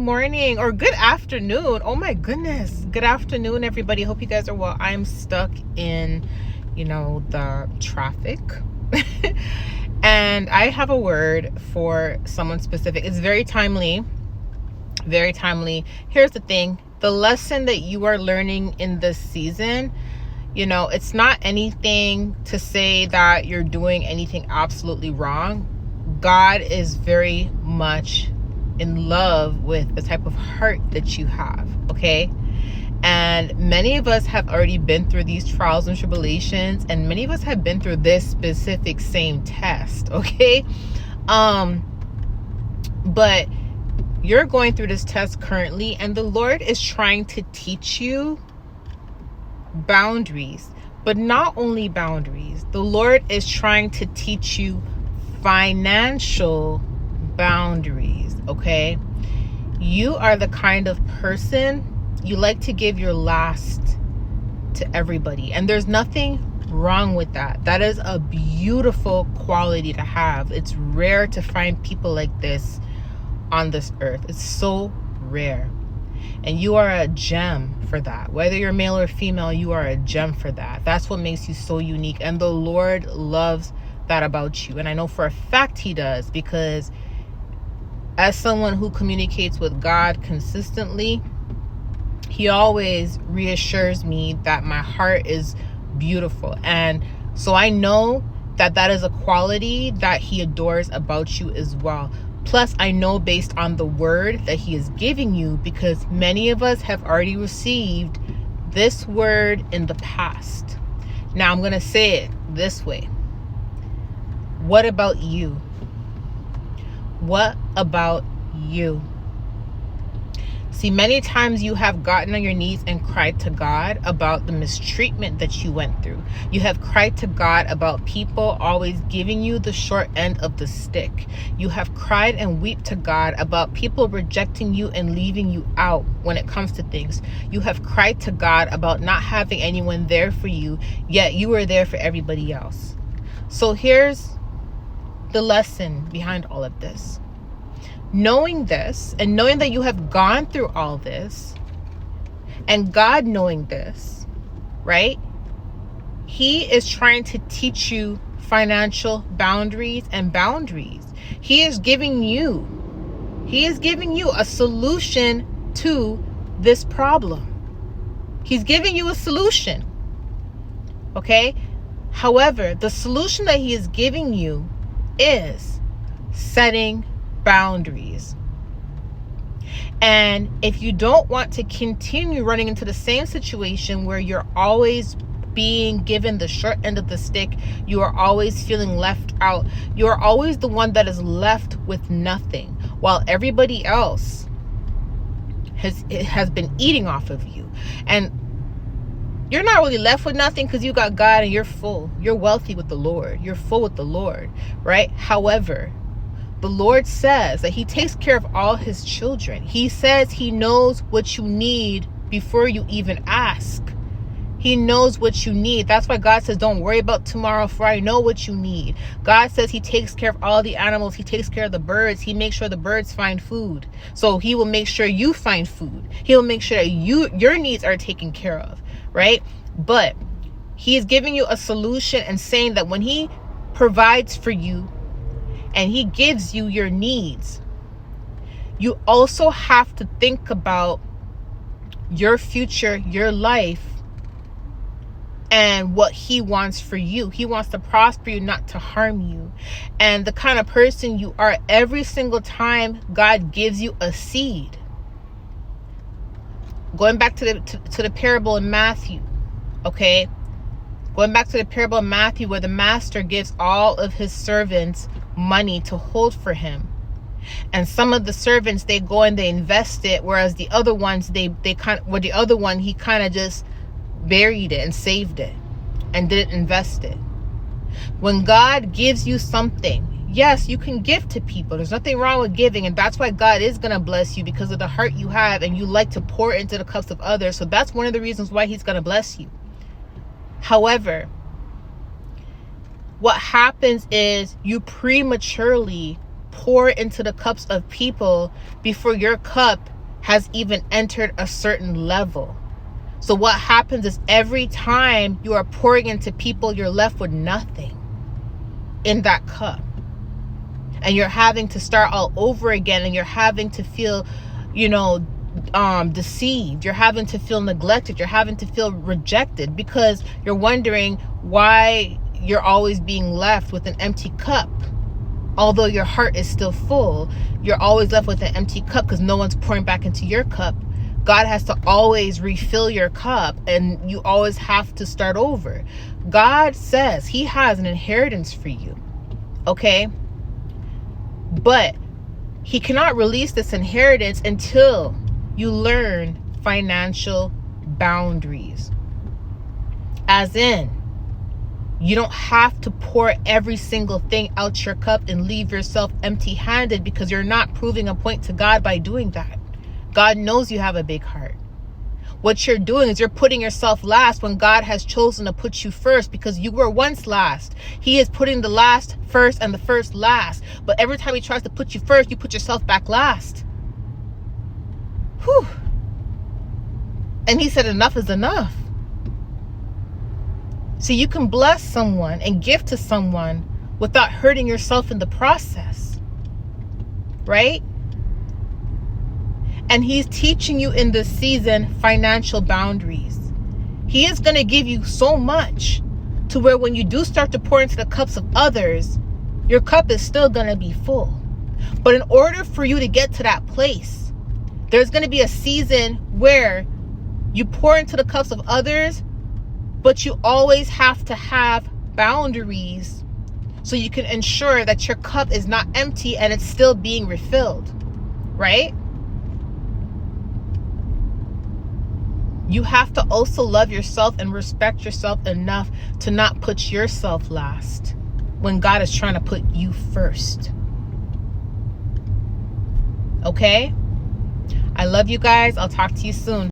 morning or good afternoon. Oh my goodness. Good afternoon, everybody. Hope you guys are well. I'm stuck in, the traffic. And I have a word for someone specific. It's very timely. Very timely. Here's the thing. The lesson that you are learning in this season, it's not anything to say that you're doing anything absolutely wrong. God is very much in love with the type of heart that you have, okay? And many of us have already been through these trials and tribulations, and many of us have been through this specific same test, okay? But you're going through this test currently, and the Lord is trying to teach you boundaries. But not only boundaries, the Lord is trying to teach you financial boundaries, okay? You are the kind of person, you like to give your last to everybody, and there's nothing wrong with that. That is a beautiful quality to have. It's rare to find people like this on this earth. It's so rare, and you are a gem for that. Whether you're male or female, you are a gem for that. That's what makes you so unique, and the Lord loves that about you. And I know for a fact he does, because as someone who communicates with God consistently, he always reassures me that my heart is beautiful. And so I know that that is a quality that he adores about you as well. Plus, I know based on the word that he is giving you, because many of us have already received this word in the past. Now I'm going to say it this way. What about you? What about you? See, many times you have gotten on your knees and cried to God about the mistreatment that you went through. You have cried to God about people always giving you the short end of the stick. You have cried and wept to God about people rejecting you and leaving you out when it comes to things. You have cried to God about not having anyone there for you, yet you were there for everybody else. So here's the lesson behind all of this. Knowing this, and knowing that you have gone through all this, and God knowing this, right? He is trying to teach you financial boundaries and boundaries. He is giving you a solution to this problem. He's giving you a solution. Okay? However, the solution that he is giving you is setting boundaries. And if you don't want to continue running into the same situation where you're always being given the short end of the stick, you are always feeling left out, you are always the one that is left with nothing, while everybody else has been eating off of you. And you're not really left with nothing because you got God and you're full. You're wealthy with the Lord. You're full with the Lord, right? However, the Lord says that he takes care of all his children. He says he knows what you need before you even ask. He knows what you need. That's why God says, don't worry about tomorrow, for I know what you need. God says he takes care of all the animals. He takes care of the birds. He makes sure the birds find food. So he will make sure you find food. He'll make sure that your needs are taken care of, right? But he is giving you a solution and saying that when he provides for you and he gives you your needs, you also have to think about your future, your life, and what he wants for you. He wants to prosper you, not to harm you. And the kind of person you are, every single time God gives you a seed. Going back to the parable in Matthew, okay? Going back to the parable in Matthew, where the master gives all of his servants money to hold for him. And some of the servants, they go and they invest it, whereas the other ones, he kind of just buried it and saved it and didn't invest it. When God gives you something, yes, you can give to people. There's nothing wrong with giving, and that's why God is going to bless you, because of the heart you have and you like to pour into the cups of others. So that's one of the reasons why he's going to bless you. However, what happens is you prematurely pour into the cups of people before your cup has even entered a certain level. So what happens is every time you are pouring into people, you're left with nothing in that cup. And you're having to start all over again, and you're having to feel, deceived. You're having to feel neglected. You're having to feel rejected because you're wondering why you're always being left with an empty cup. Although your heart is still full, you're always left with an empty cup because no one's pouring back into your cup. God has to always refill your cup, and you always have to start over. God says he has an inheritance for you, okay? But he cannot release this inheritance until you learn financial boundaries. As in, you don't have to pour every single thing out your cup and leave yourself empty-handed, because you're not proving a point to God by doing that. God knows you have a big heart. What you're doing is you're putting yourself last when God has chosen to put you first, because you were once last. He is putting the last first and the first last. But every time he tries to put you first, you put yourself back last. Whew. And he said enough is enough. So you can bless someone and give to someone without hurting yourself in the process. Right? And he's teaching you in this season financial boundaries. He is going to give you so much to where when you do start to pour into the cups of others, your cup is still going to be full. But in order for you to get to that place, there's going to be a season where you pour into the cups of others, but you always have to have boundaries so you can ensure that your cup is not empty and it's still being refilled, right? You have to also love yourself and respect yourself enough to not put yourself last when God is trying to put you first. Okay? I love you guys. I'll talk to you soon.